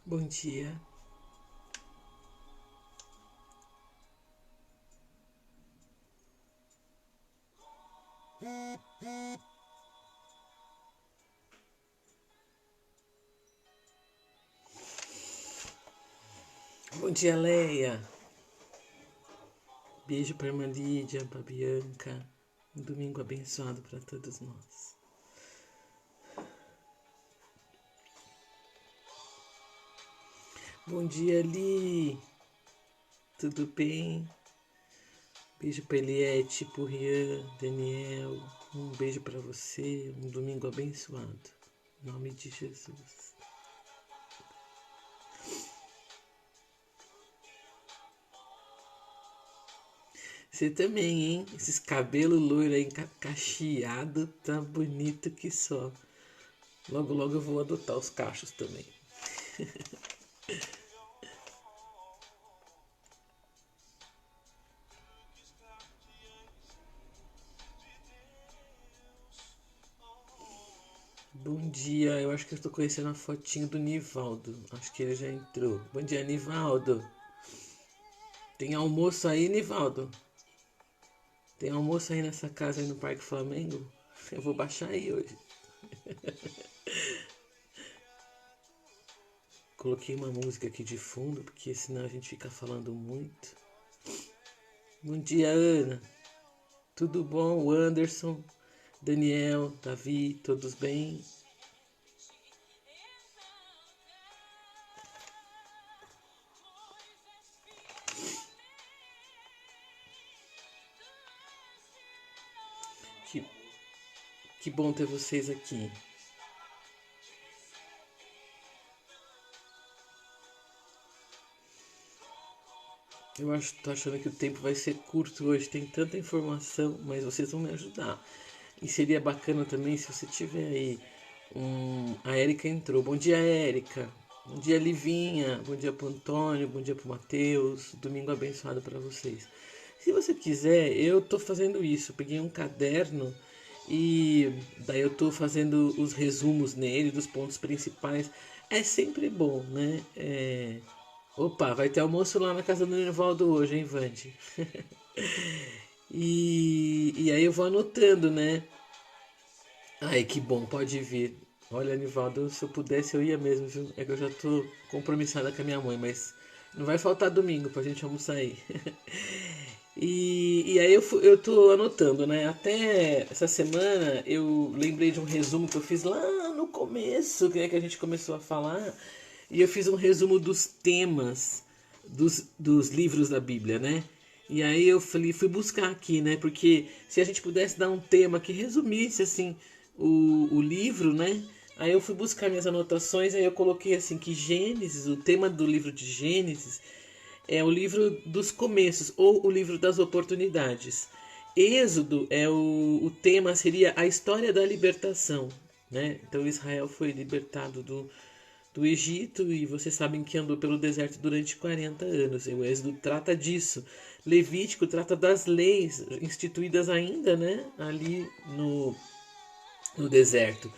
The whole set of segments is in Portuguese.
Bom dia. Bom dia, Leia. Beijo para irmã Lídia, para Bianca. Um domingo abençoado para todos nós. Bom dia, Li. Tudo bem? Beijo para Eliette, para Rian, Daniel. Um beijo para você. Um domingo abençoado. Em nome de Jesus. Você também, hein? Esses cabelos loiros aí, cacheado, tá bonito que só. Logo, logo eu vou adotar os cachos também. Bom dia, eu acho que eu estou conhecendo a fotinho do Nivaldo. Acho que ele já entrou. Bom dia, Nivaldo. Tem almoço aí, Nivaldo? Tem almoço aí nessa casa aí no Parque Flamengo? Eu vou baixar aí hoje. Coloquei uma música aqui de fundo, porque senão a gente fica falando muito. Bom dia, Ana. Tudo bom? O Anderson, Daniel, Davi, todos bem? Que, que bom ter vocês aqui. Tô achando que o tempo vai ser curto hoje, tem tanta informação, mas vocês vão me ajudar. E seria bacana também se você tiver aí A Érica entrou. Bom dia, Érica. Bom dia, Livinha. Bom dia pro Antônio. Bom dia pro Matheus. Domingo abençoado para vocês. Se você quiser, eu tô fazendo isso. Peguei um caderno e daí eu tô fazendo os resumos nele dos pontos principais. É sempre bom, né? Opa, vai ter almoço lá na casa do Nivaldo hoje, hein, Vande? E aí eu vou anotando, né? Ai, que bom, pode vir. Olha, Nivaldo, se eu pudesse eu ia mesmo, viu? É que eu já tô compromissada com a minha mãe, mas não vai faltar domingo pra gente almoçar aí. E aí eu tô anotando, né? Até essa semana eu lembrei de um resumo que eu fiz lá no começo, que, né, que a gente começou a falar. E eu fiz um resumo dos temas dos livros da Bíblia, né? E aí eu falei, fui buscar aqui, né? Porque se a gente pudesse dar um tema que resumisse, assim, o livro, né? Aí eu fui buscar minhas anotações, aí eu coloquei assim que Gênesis, o tema do livro de Gênesis é o livro dos começos ou o livro das oportunidades. Êxodo o tema seria a história da libertação, né? Então Israel foi libertado do Egito e vocês sabem que andou pelo deserto durante 40 anos. E o Êxodo trata disso. Levítico trata das leis instituídas ainda, né? Ali no deserto.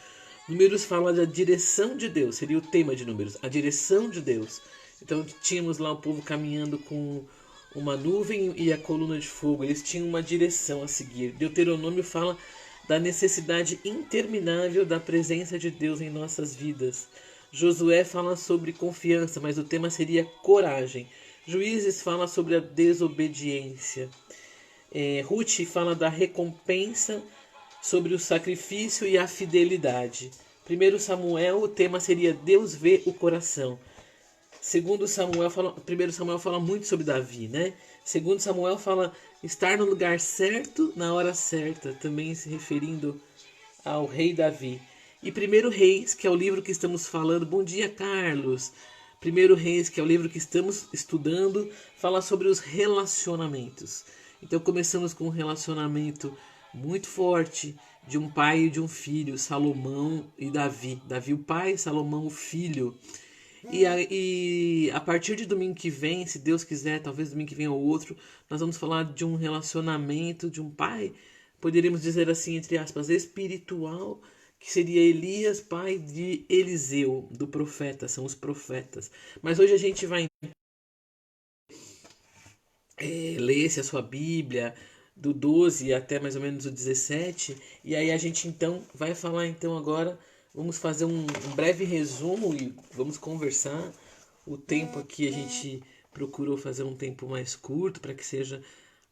Números fala da direção de Deus, seria o tema de Números, a direção de Deus. Então tínhamos lá o povo caminhando com uma nuvem e a coluna de fogo, eles tinham uma direção a seguir. Deuteronômio fala da necessidade interminável da presença de Deus em nossas vidas. Josué fala sobre confiança, mas o tema seria coragem. Juízes fala sobre a desobediência. Ruth fala da recompensa, sobre o sacrifício e a fidelidade. Primeiro Samuel, o tema seria Deus vê o coração. Primeiro Samuel fala muito sobre Davi, né? Segundo Samuel fala estar no lugar certo na hora certa, também se referindo ao rei Davi. E Primeiro Reis, que é o livro que estamos falando. Bom dia, Carlos. Primeiro Reis, que é o livro que estamos estudando, fala sobre os relacionamentos. Então começamos com um relacionamento muito forte de um pai e de um filho, Salomão e Davi. Davi o pai, Salomão o filho. E a partir de domingo que vem, se Deus quiser, talvez domingo que vem ou outro, nós vamos falar de um relacionamento de um pai, poderíamos dizer assim, entre aspas, espiritual, que seria Elias, pai de Eliseu, do profeta, são os profetas. Mas hoje a gente vai ler-se a sua Bíblia, do 12 até mais ou menos o 17, e aí a gente então vai falar então agora, vamos fazer um breve resumo e vamos conversar. O tempo aqui a gente procurou fazer um tempo mais curto para que seja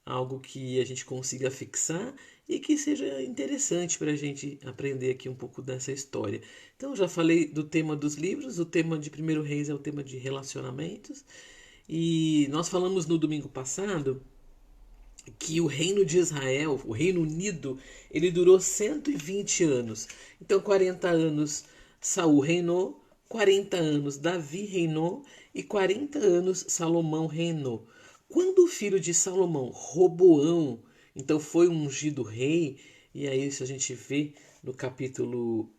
algo que a gente consiga fixar e que seja interessante para a gente aprender aqui um pouco dessa história. Então, já falei do tema dos livros, o tema de Primeiro Reis é o tema de relacionamentos, e nós falamos no domingo passado que o reino de Israel, o Reino Unido, ele durou 120 anos. Então, 40 anos Saul reinou, 40 anos Davi reinou e 40 anos Salomão reinou. Quando o filho de Salomão, Roboão, então foi ungido rei, e aí isso a gente vê no capítulo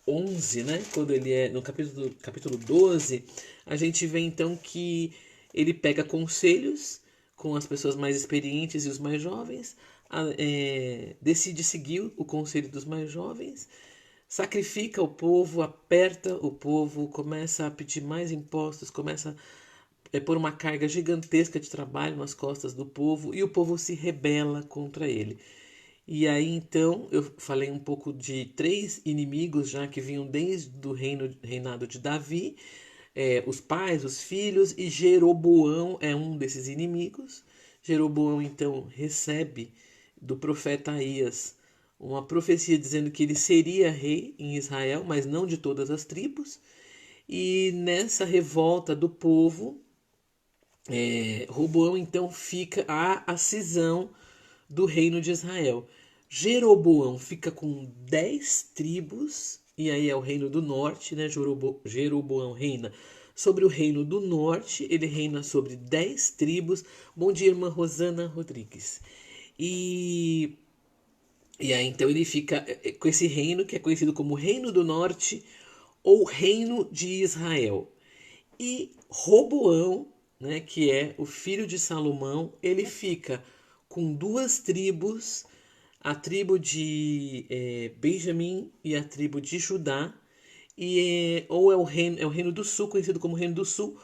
11, né? Quando ele é no capítulo 12, a gente vê então que ele pega conselhos com as pessoas mais experientes e os mais jovens, decide seguir o conselho dos mais jovens, sacrifica o povo, aperta o povo, começa a pedir mais impostos, começa a pôr uma carga gigantesca de trabalho nas costas do povo e o povo se rebela contra ele. E aí então eu falei um pouco de três inimigos já que vinham desde o reinado de Davi, os pais, os filhos, e Jeroboão é um desses inimigos. Jeroboão então recebe do profeta Aías uma profecia dizendo que ele seria rei em Israel, mas não de todas as tribos. E nessa revolta do povo, Roboão então fica a cisão do reino de Israel. Jeroboão fica com 10 tribos, e aí é o reino do norte, né? Jeroboão reina sobre o reino do norte, ele reina sobre 10 tribos. Bom dia, irmã Rosana Rodrigues. E, e aí então ele fica com esse reino que é conhecido como Reino do Norte ou Reino de Israel. E Roboão, né, que é o filho de Salomão, ele fica com duas tribos, a tribo de Benjamim e a tribo de Judá, ou é o reino do sul, conhecido como Reino do Sul,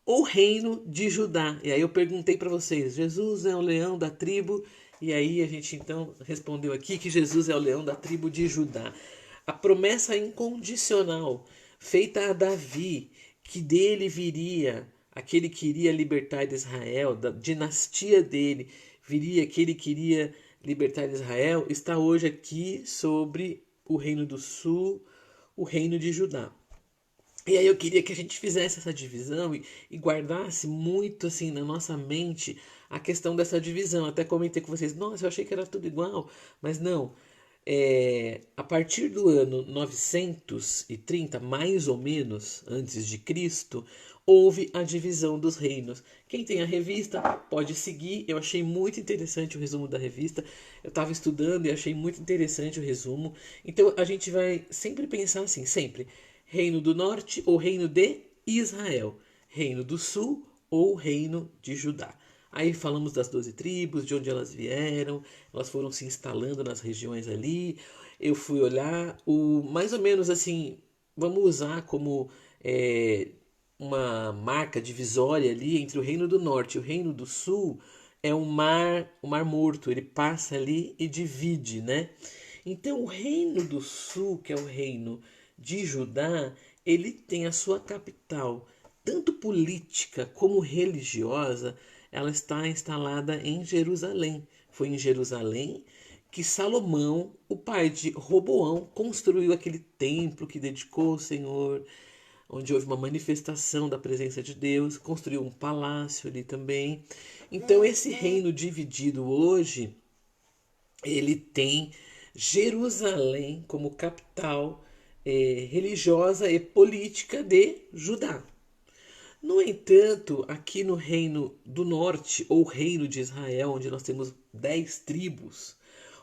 ou Reino de Judá. E aí eu perguntei para vocês, Jesus é o leão da tribo? E aí a gente então respondeu aqui que Jesus é o leão da tribo de Judá. A promessa incondicional feita a Davi, que dele viria aquele que iria libertar de Israel, da dinastia dele, viria aquele que iria libertar Israel, está hoje aqui sobre o reino do sul, o reino de Judá. E aí eu queria que a gente fizesse essa divisão e guardasse muito assim na nossa mente a questão dessa divisão. Até comentei com vocês, nossa, eu achei que era tudo igual, mas não. A partir do ano 930, mais ou menos, antes de Cristo, houve a divisão dos reinos. Quem tem a revista pode seguir. Eu achei muito interessante o resumo da revista. Eu estava estudando e achei muito interessante o resumo. Então a gente vai sempre pensar assim, sempre. Reino do Norte ou Reino de Israel. Reino do Sul ou Reino de Judá. Aí falamos das 12 tribos, de onde elas vieram, elas foram se instalando nas regiões ali. Eu fui olhar, mais ou menos assim, vamos usar como uma marca divisória ali entre o Reino do Norte e o Reino do Sul, é o mar Morto, ele passa ali e divide, né? Então o Reino do Sul, que é o reino de Judá, ele tem a sua capital, tanto política como religiosa, ela está instalada em Jerusalém. Foi em Jerusalém que Salomão, o pai de Roboão, construiu aquele templo que dedicou ao Senhor, onde houve uma manifestação da presença de Deus, construiu um palácio ali também. Então esse reino dividido hoje, ele tem Jerusalém como capital religiosa e política de Judá. No entanto, aqui no Reino do Norte, ou Reino de Israel, onde nós temos 10 tribos,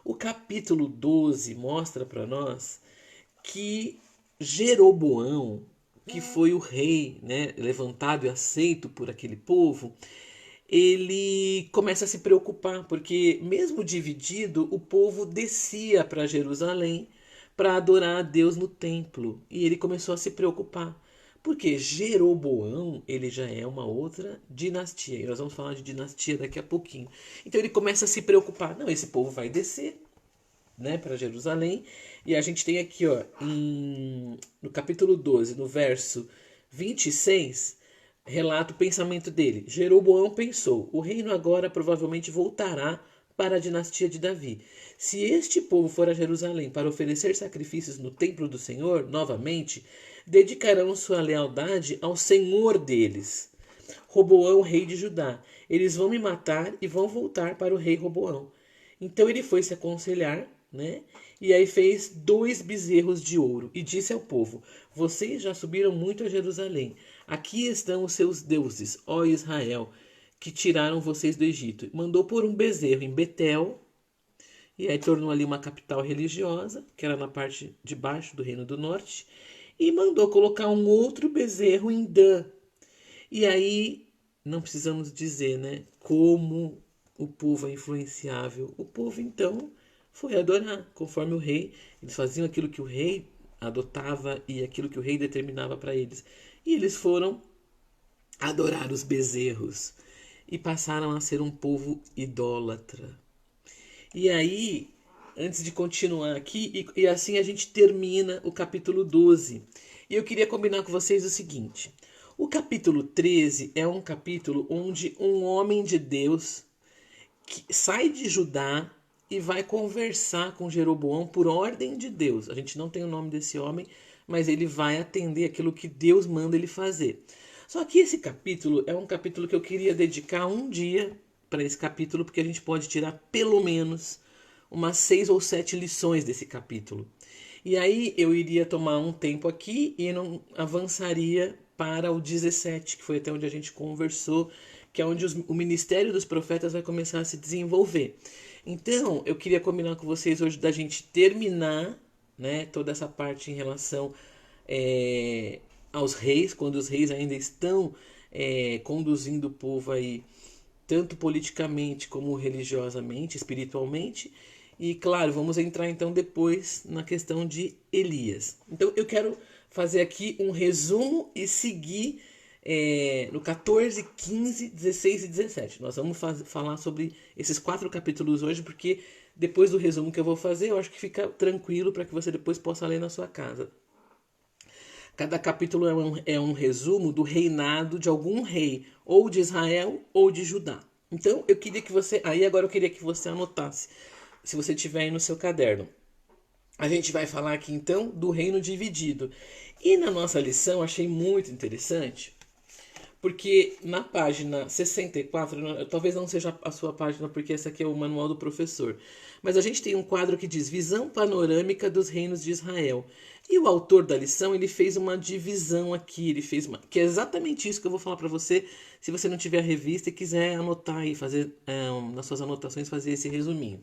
o capítulo 12 mostra para nós que Jeroboão, que foi o rei, né, levantado e aceito por aquele povo, ele começa a se preocupar, porque mesmo dividido, o povo descia para Jerusalém para adorar a Deus no templo. E ele começou a se preocupar. Porque Jeroboão, ele já é uma outra dinastia. E nós vamos falar de dinastia daqui a pouquinho. Então ele começa a se preocupar. Não, esse povo vai descer, né, para Jerusalém. E a gente tem aqui, ó, no capítulo 12, no verso 26, relata o pensamento dele. Jeroboão pensou: o reino agora provavelmente voltará para a dinastia de Davi. Se este povo for a Jerusalém para oferecer sacrifícios no templo do Senhor, novamente, dedicarão sua lealdade ao Senhor deles, Roboão, rei de Judá. Eles vão me matar e vão voltar para o rei Roboão. Então ele foi se aconselhar, né? E aí fez 2 bezerros de ouro e disse ao povo: vocês já subiram muito a Jerusalém. Aqui estão os seus deuses, ó Israel, que tiraram vocês do Egito. Mandou pôr um bezerro em Betel, e aí tornou ali uma capital religiosa, que era na parte de baixo do Reino do Norte, e mandou colocar um outro bezerro em Dan. E aí, não precisamos dizer, né, como o povo é influenciável. O povo, então, foi adorar, conforme o rei. Eles faziam aquilo que o rei adotava e aquilo que o rei determinava para eles. E eles foram adorar os bezerros e passaram a ser um povo idólatra. E aí, antes de continuar aqui, e assim a gente termina o capítulo 12. E eu queria combinar com vocês o seguinte: o capítulo 13 é um capítulo onde um homem de Deus que sai de Judá e vai conversar com Jeroboão por ordem de Deus. A gente não tem o nome desse homem, mas ele vai atender aquilo que Deus manda ele fazer. Só que esse capítulo é um capítulo que eu queria dedicar um dia para esse capítulo, porque a gente pode tirar pelo menos umas 6 ou 7 lições desse capítulo. E aí eu iria tomar um tempo aqui e não avançaria para o 17, que foi até onde a gente conversou, que é onde o ministério dos profetas vai começar a se desenvolver. Então, eu queria combinar com vocês hoje da gente terminar, né, toda essa parte em relação aos reis, quando os reis ainda estão conduzindo o povo aí, tanto politicamente como religiosamente, espiritualmente. E claro, vamos entrar então depois na questão de Elias. Então eu quero fazer aqui um resumo e seguir no 14, 15, 16 e 17. Nós vamos falar sobre esses 4 capítulos hoje, porque depois do resumo que eu vou fazer, eu acho que fica tranquilo para que você depois possa ler na sua casa. Cada capítulo é um resumo do reinado de algum rei, ou de Israel ou de Judá. Então, eu queria que você... agora eu queria que você anotasse, se você tiver aí no seu caderno. A gente vai falar aqui, então, do reino dividido. E na nossa lição, achei muito interessante, porque na página 64, talvez não seja a sua página, porque essa aqui é o manual do professor, mas a gente tem um quadro que diz Visão Panorâmica dos Reinos de Israel. E o autor da lição, ele fez uma divisão aqui, que é exatamente isso que eu vou falar para você, se você não tiver a revista e quiser anotar e fazer, nas suas anotações, fazer esse resuminho.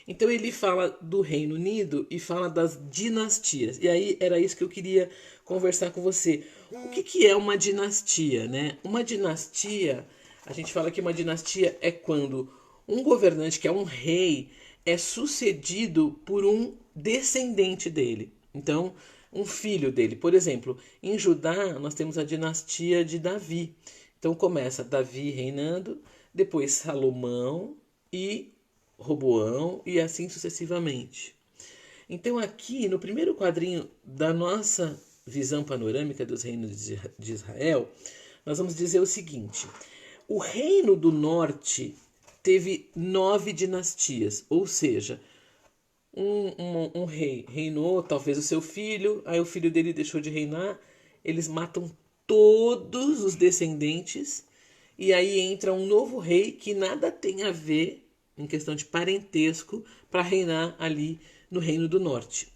Então ele fala do Reino Unido e fala das dinastias. E aí era isso que eu queria conversar com você. O que é uma dinastia, né? Uma dinastia, a gente fala que uma dinastia é quando um governante, que é um rei, é sucedido por um descendente dele. Então, um filho dele. Por exemplo, em Judá nós temos a dinastia de Davi. Então começa Davi reinando, depois Salomão e Roboão e assim sucessivamente. Então aqui no primeiro quadrinho da nossa visão panorâmica dos reinos de Israel, nós vamos dizer o seguinte: o reino do norte teve 9 dinastias, ou seja, um rei reinou, talvez o seu filho, aí o filho dele deixou de reinar, eles matam todos os descendentes e aí entra um novo rei que nada tem a ver em questão de parentesco para reinar ali no Reino do Norte.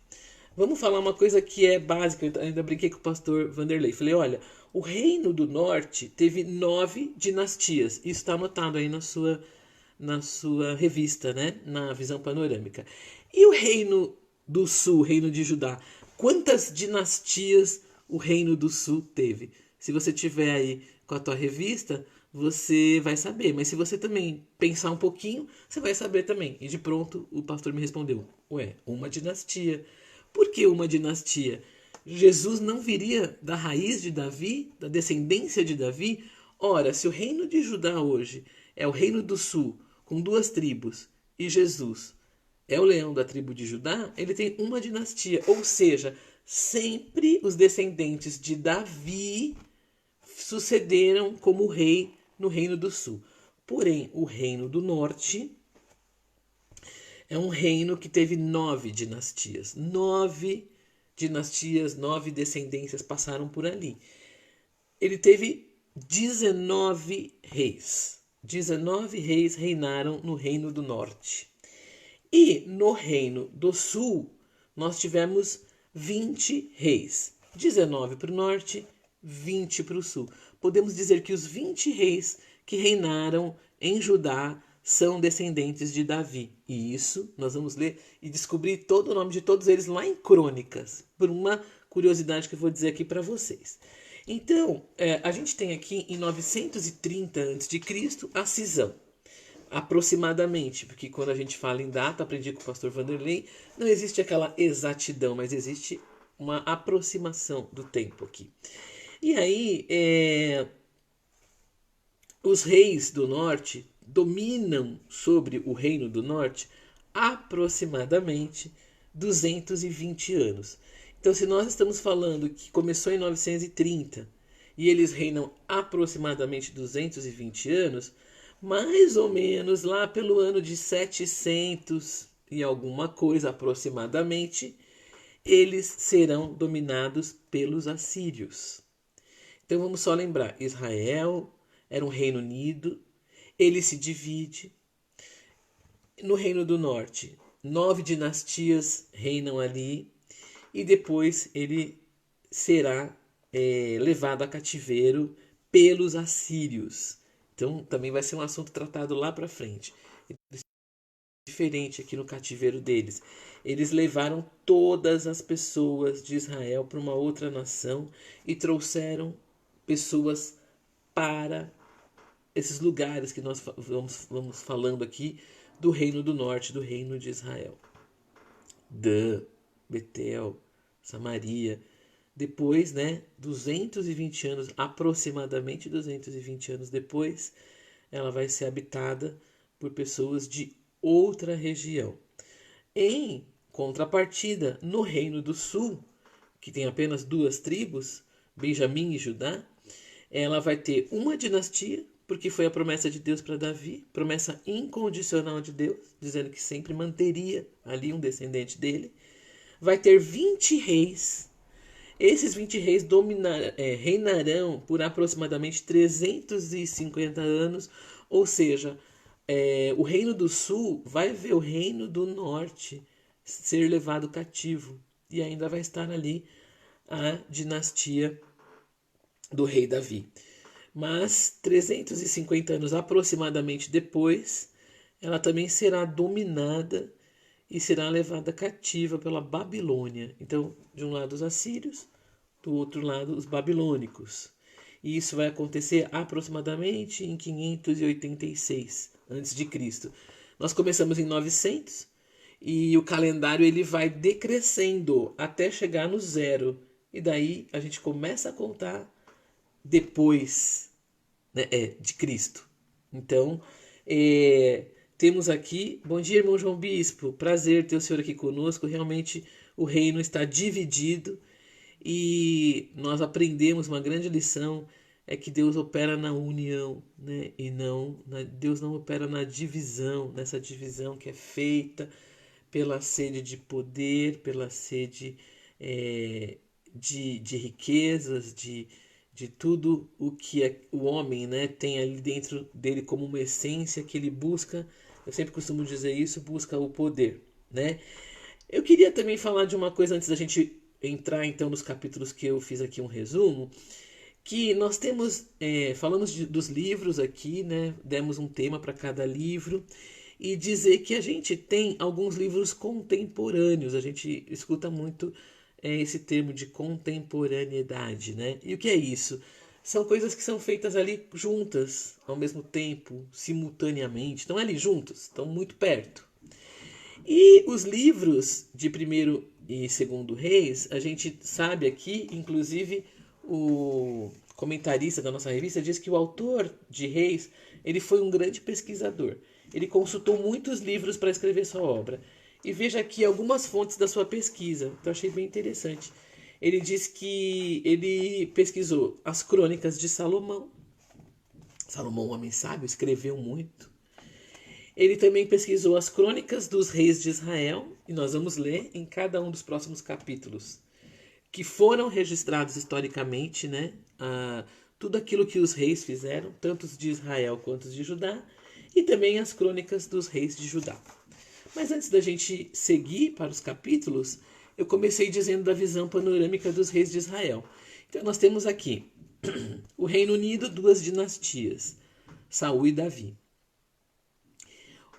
Vamos falar uma coisa que é básica, eu ainda brinquei com o pastor Vanderlei. Falei, olha, o Reino do Norte teve 9 dinastias. Isso está anotado aí na sua revista, né? Na visão panorâmica. E o Reino do Sul, Reino de Judá? Quantas dinastias o Reino do Sul teve? Se você tiver aí com a tua revista, você vai saber. Mas se você também pensar um pouquinho, você vai saber também. E de pronto o pastor me respondeu: ué, uma dinastia. Por que uma dinastia? Jesus não viria da raiz de Davi, da descendência de Davi? Ora, se o reino de Judá hoje é o reino do sul, com duas tribos, e Jesus é o leão da tribo de Judá, ele tem uma dinastia, ou seja, sempre os descendentes de Davi sucederam como rei no reino do sul. Porém, o reino do norte é um reino que teve 9 dinastias. 9 dinastias, 9 descendências passaram por ali. Ele teve 19 reis. 19 reis reinaram no reino do norte. E no reino do sul, nós tivemos 20 reis. 19 para o norte, 20 para o sul. Podemos dizer que os 20 reis que reinaram em Judá são descendentes de Davi. E isso nós vamos ler e descobrir todo o nome de todos eles lá em Crônicas, por uma curiosidade que eu vou dizer aqui para vocês. Então, a gente tem aqui em 930 a.C. a cisão. Aproximadamente, porque quando a gente fala em data, aprendi com o pastor Vanderlei, não existe aquela exatidão, mas existe uma aproximação do tempo aqui. E aí, os reis do norte dominam sobre o reino do norte aproximadamente 220 anos. Então, se nós estamos falando que começou em 930 e eles reinam aproximadamente 220 anos, mais ou menos lá pelo ano de 700 e alguma coisa aproximadamente, eles serão dominados pelos assírios. Então vamos só lembrar, Israel era um reino unido, ele se divide. No reino do norte, 9 dinastias reinam ali e depois ele será levado a cativeiro pelos assírios. Então também vai ser um assunto tratado lá para frente. Diferente aqui no cativeiro deles. Eles levaram todas as pessoas de Israel para uma outra nação e trouxeram pessoas para esses lugares que nós vamos falando aqui do reino do norte, do reino de Israel. Dan, Betel, Samaria. Depois, 220 anos, aproximadamente 220 anos depois, ela vai ser habitada por pessoas de outra região. Em contrapartida, no Reino do Sul, que tem apenas 2 tribos, Benjamim e Judá, ela vai ter uma dinastia, porque foi a promessa de Deus para Davi, promessa incondicional de Deus, dizendo que sempre manteria ali um descendente dele. Vai ter 20 reis. Esses 20 reis reinarão por aproximadamente 350 anos, ou seja, o reino do sul vai ver o reino do norte ser levado cativo. E ainda vai estar ali a dinastia do rei Davi. Mas 350 anos aproximadamente depois, ela também será dominada e será levada cativa pela Babilônia. Então, de um lado os assírios, do outro lado os babilônicos. E isso vai acontecer aproximadamente em 586 a.C. Nós começamos em 900 e o calendário ele vai decrescendo até chegar no zero. E daí a gente começa a contar depois de Cristo. Então, temos aqui, bom dia, irmão João Bispo, prazer ter o senhor aqui conosco. Realmente o reino está dividido e nós aprendemos uma grande lição, é que Deus opera na união, e Deus não opera na divisão, nessa divisão que é feita pela sede de poder, pela sede de riquezas, de tudo o que o homem tem ali dentro dele como uma essência que ele busca. Eu sempre costumo dizer isso, busca o poder. Eu queria também falar de uma coisa antes da gente entrar então nos capítulos que eu fiz aqui um resumo, que nós temos, falamos dos livros aqui, demos um tema para cada livro, e dizer que a gente tem alguns livros contemporâneos, a gente escuta muito esse termo de contemporaneidade, E o que é isso? São coisas que são feitas ali juntas, ao mesmo tempo, simultaneamente, estão ali juntas, estão muito perto. E os livros de primeiro e segundo Reis, a gente sabe aqui, inclusive o comentarista da nossa revista diz que o autor de Reis, ele foi um grande pesquisador. Ele consultou muitos livros para escrever sua obra. E veja aqui algumas fontes da sua pesquisa, que eu achei bem interessante. Ele diz que ele pesquisou as crônicas de Salomão. Salomão, um homem sábio, escreveu muito. Ele também pesquisou as crônicas dos reis de Israel, e nós vamos ler em cada um dos próximos capítulos, que foram registrados historicamente, né? Tudo aquilo que os reis fizeram, tanto os de Israel quanto os de Judá, e também as crônicas dos reis de Judá. Mas antes da gente seguir para os capítulos, eu comecei dizendo da visão panorâmica dos reis de Israel. Então nós temos aqui o Reino Unido, 2 dinastias, Saul e Davi.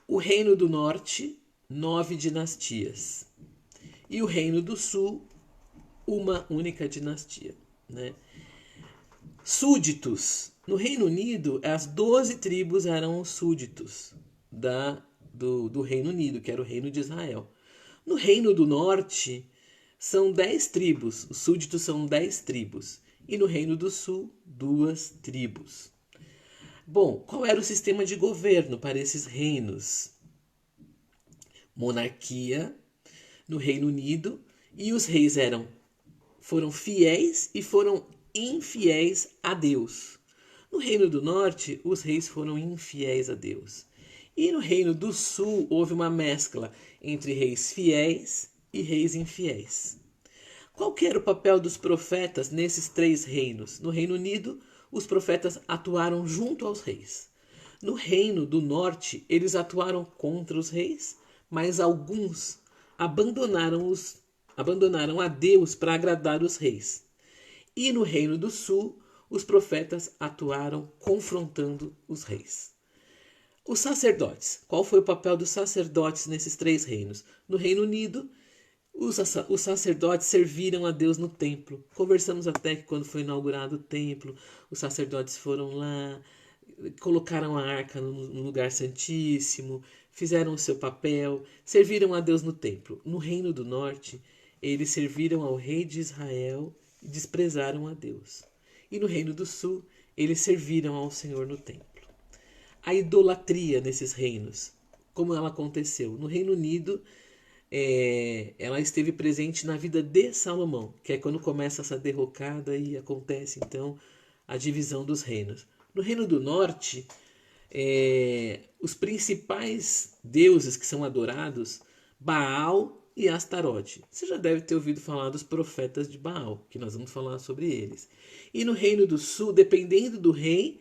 O Reino do Norte, 9 dinastias. E o Reino do Sul, uma única dinastia, né? Súditos. No Reino Unido, as 12 tribos eram os súditos do Reino Unido, que era o Reino de Israel. No Reino do Norte, são 10 tribos. Os súditos são 10 tribos. E no Reino do Sul, 2 tribos. Bom, qual era o sistema de governo para esses reinos? Monarquia no Reino Unido, e os reis foram fiéis e foram infiéis a Deus. No Reino do Norte, os reis foram infiéis a Deus. E no Reino do Sul, houve uma mescla entre reis fiéis e reis infiéis. Qual que era o papel dos profetas nesses 3 reinos? No Reino Unido, os profetas atuaram junto aos reis. No Reino do Norte, eles atuaram contra os reis, mas alguns abandonaram a Deus para agradar os reis. E no Reino do Sul, os profetas atuaram confrontando os reis. Os sacerdotes. Qual foi o papel dos sacerdotes nesses 3 reinos? No Reino Unido, os sacerdotes serviram a Deus no templo. Conversamos até que quando foi inaugurado o templo, os sacerdotes foram lá, colocaram a arca no lugar santíssimo, fizeram o seu papel, serviram a Deus no templo. No Reino do Norte, eles serviram ao rei de Israel e desprezaram a Deus. E no Reino do Sul, eles serviram ao Senhor no templo. A idolatria nesses reinos, como ela aconteceu? No Reino Unido, ela esteve presente na vida de Salomão, que é quando começa essa derrocada e acontece então a divisão dos reinos. No Reino do Norte, os principais deuses que são adorados, Baal e Astarote. Você já deve ter ouvido falar dos profetas de Baal, que nós vamos falar sobre eles. E no Reino do Sul, dependendo do rei,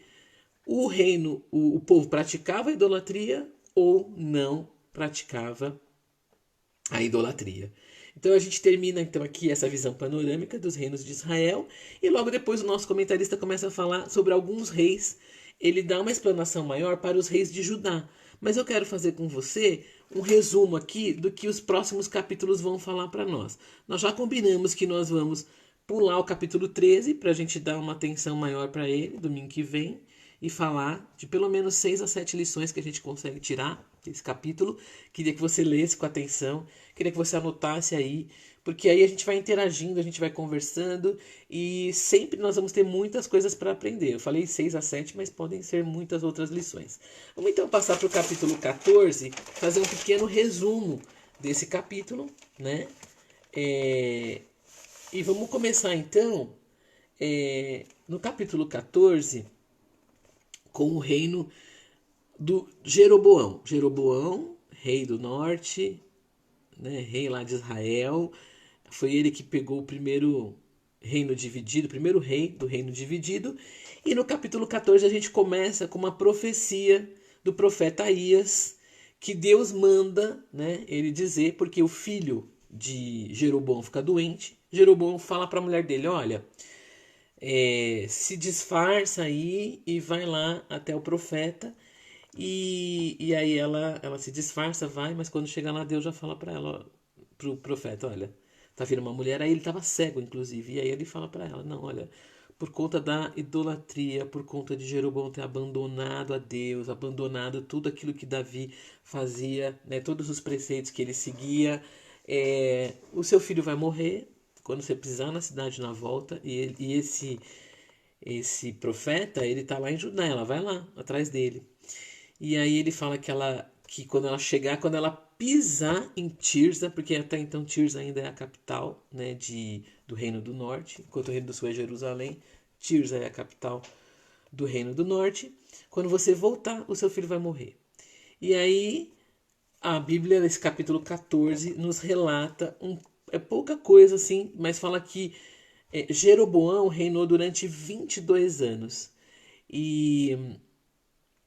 o povo praticava a idolatria ou não praticava a idolatria. Então a gente termina então aqui essa visão panorâmica dos reinos de Israel, e logo depois o nosso comentarista começa a falar sobre alguns reis. Ele dá uma explanação maior para os reis de Judá. Mas eu quero fazer com você um resumo aqui do que os próximos capítulos vão falar para nós. Nós já combinamos que nós vamos pular o capítulo 13 para a gente dar uma atenção maior para ele domingo que vem e falar de pelo menos 6 a 7 lições que a gente consegue tirar desse capítulo. Queria que você lesse com atenção, queria que você anotasse aí, porque aí a gente vai interagindo, a gente vai conversando e sempre nós vamos ter muitas coisas para aprender. Eu falei 6 a 7, mas podem ser muitas outras lições. Vamos então passar para o capítulo 14, fazer um pequeno resumo desse capítulo, né? E vamos começar então no capítulo 14 com o reino do Jeroboão. Jeroboão, rei do norte, né, rei lá de Israel. Foi ele que pegou o primeiro reino dividido, o primeiro rei do reino dividido. E no capítulo 14 a gente começa com uma profecia do profeta Aías, que Deus manda, né, ele dizer, porque o filho de Jeroboão fica doente. Jeroboão fala para a mulher dele, olha, se disfarça aí e vai lá até o profeta. E aí ela se disfarça, vai, mas quando chega lá, Deus já fala para ela, pro profeta, olha, tá vindo uma mulher, aí ele estava cego, inclusive, e aí ele fala para ela, não, olha, por conta da idolatria, por conta de Jeroboão ter abandonado a Deus, abandonado tudo aquilo que Davi fazia, né, todos os preceitos que ele seguia. O seu filho vai morrer quando você pisar na cidade na volta, e esse profeta, ele tá lá em Judá, ela vai lá atrás dele. E aí ele fala que quando ela chegar, quando ela pisar em Tirza, porque até então Tirza ainda é a capital, né, do Reino do Norte, enquanto o Reino do Sul é Jerusalém, Tirza é a capital do Reino do Norte. Quando você voltar, o seu filho vai morrer. E aí a Bíblia, nesse capítulo 14, nos relata é pouca coisa assim, mas fala que Jeroboão reinou durante 22 anos. E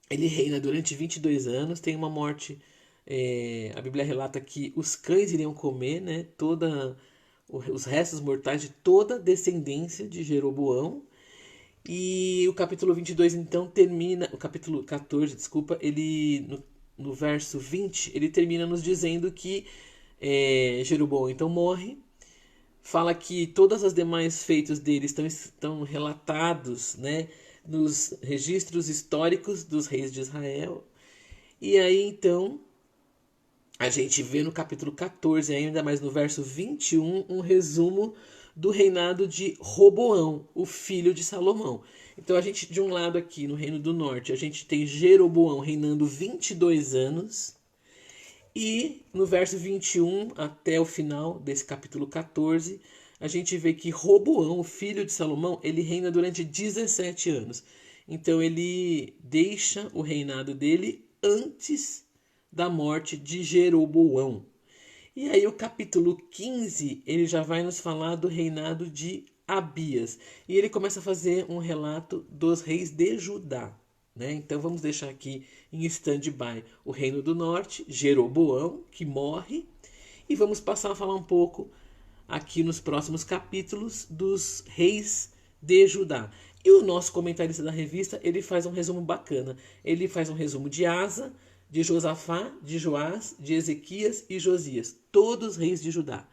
ele reina durante 22 anos, tem uma morte. A Bíblia relata que os cães iriam comer, né, os restos mortais de toda a descendência de Jeroboão. E o capítulo 22 então termina, o capítulo 14, desculpa, ele no verso 20, ele termina nos dizendo que Jeroboão então morre. Fala que todas as demais feitos dele estão relatados, né, nos registros históricos dos reis de Israel. E aí então a gente vê no capítulo 14, ainda mais no verso 21, um resumo do reinado de Roboão, o filho de Salomão. Então a gente, de um lado aqui no Reino do Norte, a gente tem Jeroboão reinando 22 anos. E no verso 21 até o final desse capítulo 14, a gente vê que Roboão, o filho de Salomão, ele reina durante 17 anos. Então ele deixa o reinado dele antes da morte de Jeroboão. E aí o capítulo 15, ele já vai nos falar do reinado de Abias. E ele começa a fazer um relato dos reis de Judá. Né? Então vamos deixar aqui em stand-by o Reino do Norte, Jeroboão, que morre. E vamos passar a falar um pouco aqui nos próximos capítulos dos reis de Judá. E o nosso comentarista da revista, ele faz um resumo bacana. Ele faz um resumo de Asa, de Josafá, de Joás, de Ezequias e Josias, todos reis de Judá.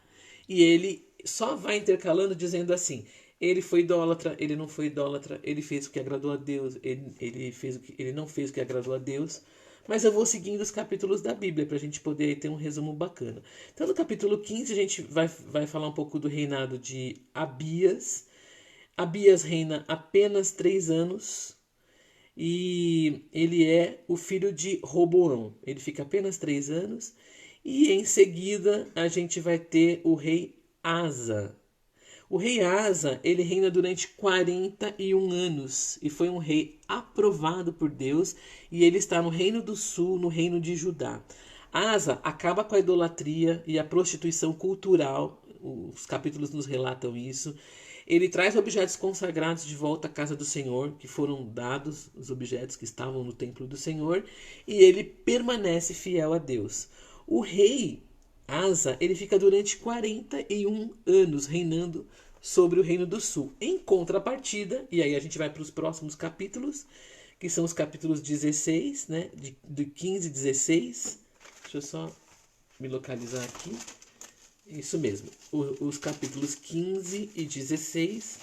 E ele só vai intercalando dizendo assim: ele foi idólatra, ele não foi idólatra, ele fez o que agradou a Deus, ele não fez o que agradou a Deus. Mas eu vou seguindo os capítulos da Bíblia para a gente poder ter um resumo bacana. Então no capítulo 15 a gente vai falar um pouco do reinado de Abias. Abias reina apenas 3 anos. E ele é o filho de Roboão. Ele fica apenas 3 anos. E em seguida a gente vai ter o rei Asa. O rei Asa, ele reina durante 41 anos. E foi um rei aprovado por Deus. E ele está no Reino do Sul, no Reino de Judá. Asa acaba com a idolatria e a prostituição cultural. Os capítulos nos relatam isso. Ele traz objetos consagrados de volta à casa do Senhor, que foram dados, os objetos que estavam no templo do Senhor, e ele permanece fiel a Deus. O rei Asa, ele fica durante 41 anos reinando sobre o Reino do Sul. Em contrapartida, e aí a gente vai para os próximos capítulos, que são os capítulos 16, né, de 15 e 16. Deixa eu só me localizar aqui. Isso mesmo. Os capítulos 15 e 16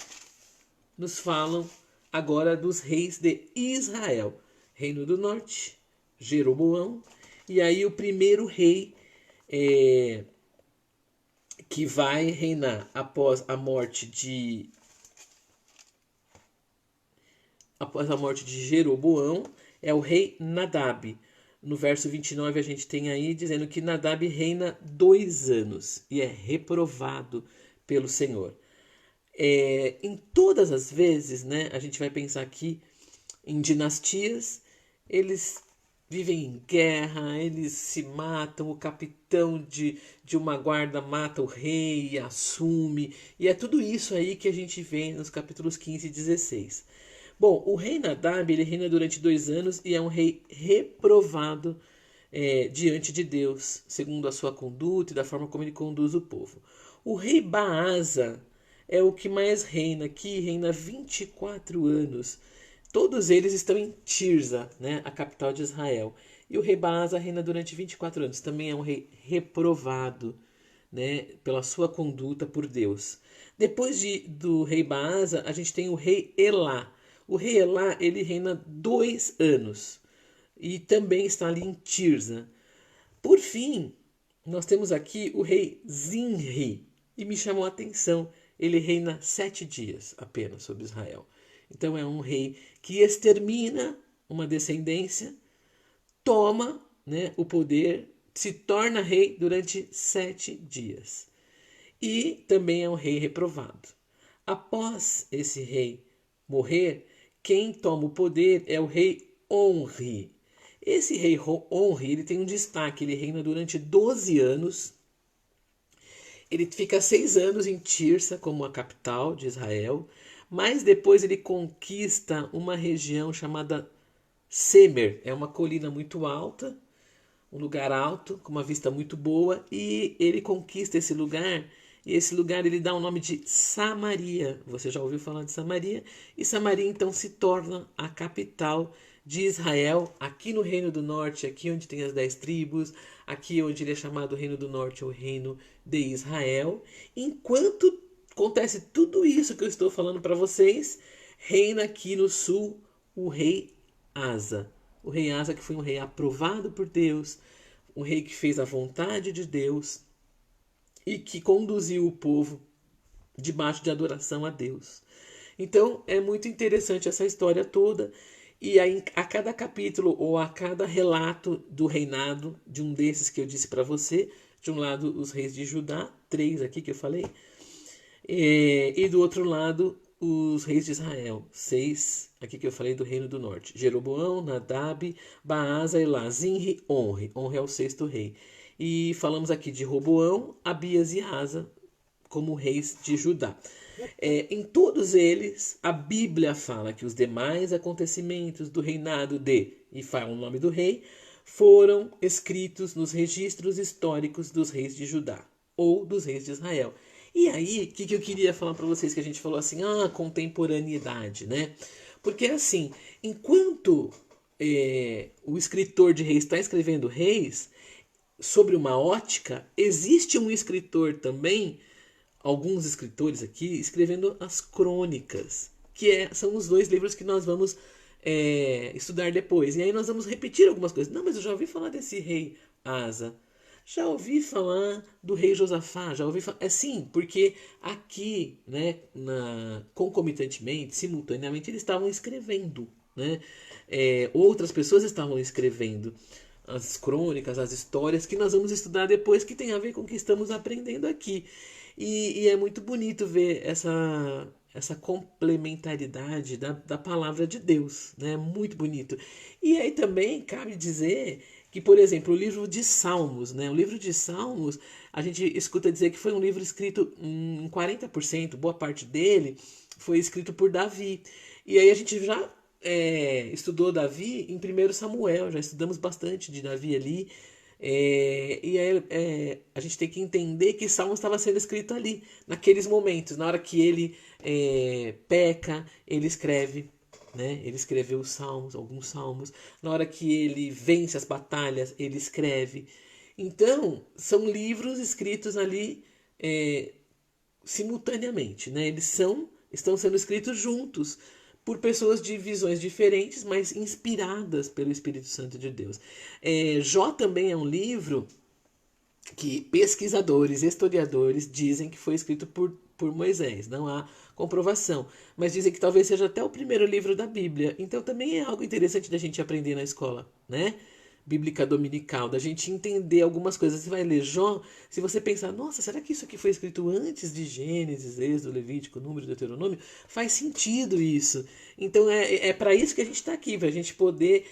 nos falam agora dos reis de Israel. Reino do Norte, Jeroboão. E aí o primeiro rei que vai reinar após a morte de Jeroboão é o rei Nadab. No verso 29 a gente tem aí dizendo que Nadab reina 2 anos e é reprovado pelo Senhor. Em todas as vezes, né, a gente vai pensar aqui em dinastias, eles vivem em guerra, eles se matam, o capitão de uma guarda mata o rei e assume, e é tudo isso aí que a gente vê nos capítulos 15 e 16. Bom, o rei Nadab, ele reina durante 2 anos e é um rei reprovado diante de Deus, segundo a sua conduta e da forma como ele conduz o povo. O rei Baasa é o que mais reina aqui, reina 24 anos. Todos eles estão em Tirza, né, a capital de Israel. E o rei Baasa reina durante 24 anos. Também é um rei reprovado, né, pela sua conduta por Deus. Depois do rei Baasa, a gente tem o rei Elá. O rei Elá, ele reina 2 anos e também está ali em Tirza. Por fim, nós temos aqui o rei Zinri, e me chamou a atenção, ele reina 7 dias apenas sobre Israel. Então é um rei que extermina uma descendência, toma, né, o poder, se torna rei durante 7 dias. E também é um rei reprovado. Após esse rei morrer, quem toma o poder é o rei Onri. Esse rei Onri, ele tem um destaque, ele reina durante 12 anos. Ele fica 6 anos em Tirsa, como a capital de Israel, mas depois ele conquista uma região chamada Semer. É uma colina muito alta, um lugar alto, com uma vista muito boa, e ele conquista esse lugar, e esse lugar ele dá o nome de Samaria. Você já ouviu falar de Samaria? E Samaria então se torna a capital de Israel, aqui no Reino do Norte, aqui onde tem as 10 tribos, aqui onde ele é chamado Reino do Norte, o Reino de Israel. Enquanto acontece tudo isso que eu estou falando para vocês, reina aqui no sul o rei Asa. O rei Asa, que foi um rei aprovado por Deus, um rei que fez a vontade de Deus e que conduziu o povo debaixo de adoração a Deus. Então é muito interessante essa história toda. E aí, a cada capítulo ou a cada relato do reinado de um desses que eu disse para você, de um lado os reis de Judá, 3 aqui que eu falei, e do outro lado os reis de Israel, 6 aqui que eu falei do reino do norte, Jeroboão, Nadab, Baasa, Elá, Zinri, Onri. Onri é o 6º rei. E falamos aqui de Roboão, Abias e Asa como reis de Judá. Em todos eles, a Bíblia fala que os demais acontecimentos do reinado e fala o nome do rei, foram escritos nos registros históricos dos reis de Judá, ou dos reis de Israel. E aí, o que eu queria falar para vocês, que a gente falou assim, contemporaneidade, né? Porque assim, enquanto o escritor de reis está escrevendo reis, sobre uma ótica, existe um escritor também, alguns escritores aqui, escrevendo as crônicas, que são os 2 livros que nós vamos estudar depois. E aí nós vamos repetir algumas coisas. Não, mas eu já ouvi falar desse rei Asa. Já ouvi falar do rei Josafá. Já ouvi falar. Sim, porque aqui, né, concomitantemente, simultaneamente, eles estavam escrevendo. Né? Outras pessoas estavam escrevendo as crônicas, as histórias que nós vamos estudar depois, que tem a ver com o que estamos aprendendo aqui. E é muito bonito ver essa complementaridade da palavra de Deus, né? Muito bonito. E aí também cabe dizer que, por exemplo, o livro de Salmos, né? O livro de Salmos, a gente escuta dizer que foi um livro escrito em 40%, boa parte dele foi escrito por Davi. E aí a gente já estudou Davi em 1 Samuel, já estudamos bastante de Davi ali. E aí a gente tem que entender que Salmos estava sendo escrito ali, naqueles momentos, na hora que ele peca, ele escreve, né? Ele escreveu os salmos, alguns salmos. Na hora que ele vence as batalhas, ele escreve. Então, são livros escritos ali simultaneamente, né? Eles estão sendo escritos juntos por pessoas de visões diferentes, mas inspiradas pelo Espírito Santo de Deus. Jó também é um livro que pesquisadores, historiadores dizem que foi escrito por Moisés. Não há comprovação, mas dizem que talvez seja até o primeiro livro da Bíblia. Então também é algo interessante da gente aprender na escola, né? Bíblica dominical, da gente entender algumas coisas. Você vai ler Jó, se você pensar, nossa, será que isso aqui foi escrito antes de Gênesis, Êxodo, Levítico, Número, Deuteronômio? Faz sentido isso. Então é para isso que a gente está aqui, para a gente poder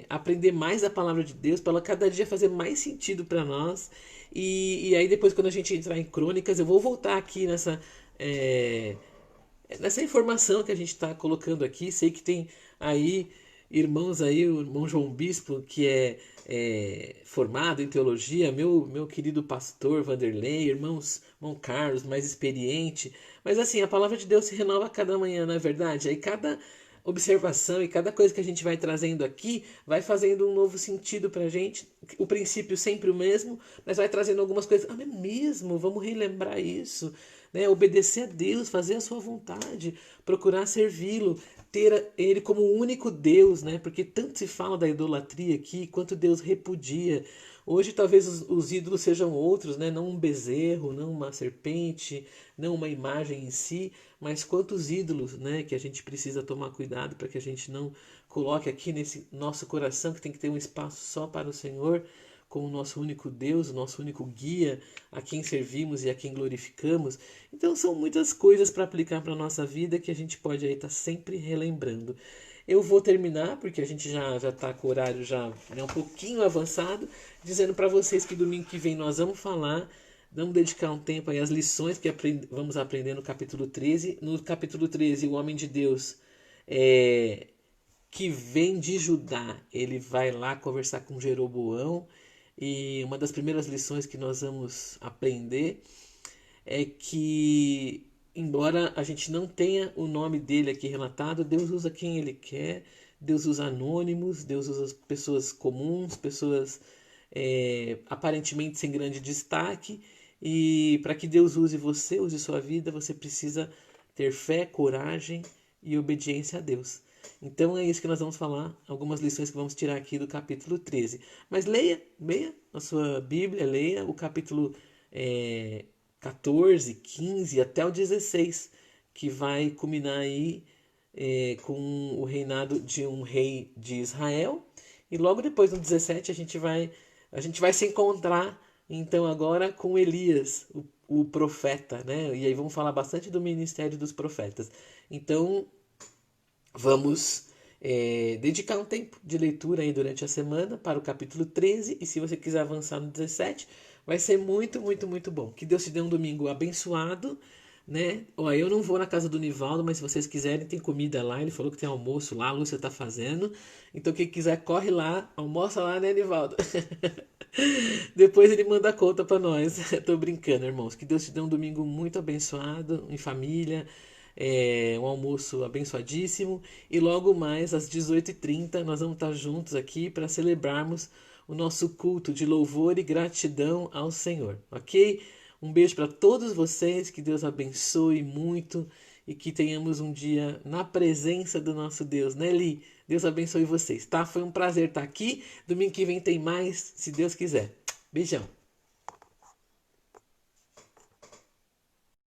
aprender mais da palavra de Deus, para ela cada dia fazer mais sentido para nós. E aí depois, quando a gente entrar em crônicas, eu vou voltar aqui nessa informação que a gente está colocando aqui. Sei que tem aí irmãos aí, o irmão João Bispo, que é formado em teologia, meu querido pastor Vanderlei, irmão Carlos, mais experiente. Mas assim, a palavra de Deus se renova a cada manhã, não é verdade? Aí cada observação e cada coisa que a gente vai trazendo aqui vai fazendo um novo sentido pra gente. O princípio sempre o mesmo, mas vai trazendo algumas coisas. Ah, é mesmo? Vamos relembrar isso. Né? Obedecer a Deus, fazer a sua vontade, procurar servi-lo, ter ele como o único Deus, né? Porque tanto se fala da idolatria aqui, quanto Deus repudia. Hoje talvez os ídolos sejam outros, né? Não um bezerro, não uma serpente, não uma imagem em si, mas quantos ídolos, né? Que a gente precisa tomar cuidado para que a gente não coloque aqui nesse nosso coração, que tem que ter um espaço só para o Senhor, como o nosso único Deus, o nosso único guia, a quem servimos e a quem glorificamos. Então são muitas coisas para aplicar para a nossa vida que a gente pode aí estar sempre relembrando. Eu vou terminar, porque a gente já está com o horário já um pouquinho avançado, dizendo para vocês que domingo que vem nós vamos falar, vamos dedicar um tempo aí às lições que vamos aprender no capítulo 13. No capítulo 13, o homem de Deus que vem de Judá, ele vai lá conversar com Jeroboão, e uma das primeiras lições que nós vamos aprender é que, embora a gente não tenha o nome dele aqui relatado, Deus usa quem ele quer, Deus usa anônimos, Deus usa pessoas comuns, pessoas aparentemente sem grande destaque, e para que Deus use você, use sua vida, você precisa ter fé, coragem e obediência a Deus. Então é isso que nós vamos falar, algumas lições que vamos tirar aqui do capítulo 13. Mas leia a sua Bíblia, leia o capítulo 14, 15 até o 16, que vai culminar aí com o reinado de um rei de Israel. E logo depois, no 17, a gente vai se encontrar, então, agora com Elias, o profeta, né? E aí vamos falar bastante do ministério dos profetas. Então, vamos dedicar um tempo de leitura aí durante a semana para o capítulo 13. E se você quiser avançar no 17, vai ser muito, muito, muito bom. Que Deus te dê um domingo abençoado, né? Ó, eu não vou na casa do Nivaldo, mas se vocês quiserem, tem comida lá. Ele falou que tem almoço lá, a Lúcia tá fazendo. Então quem quiser, corre lá, almoça lá, né, Nivaldo? Depois ele manda a conta pra nós. Tô brincando, irmãos. Que Deus te dê um domingo muito abençoado, em família, um almoço abençoadíssimo. E logo mais, às 18h30, nós vamos estar juntos aqui para celebrarmos o nosso culto de louvor e gratidão ao Senhor, ok? Um beijo para todos vocês, que Deus abençoe muito e que tenhamos um dia na presença do nosso Deus, né, Li? Deus abençoe vocês, tá? Foi um prazer estar aqui. Domingo que vem tem mais, se Deus quiser. Beijão.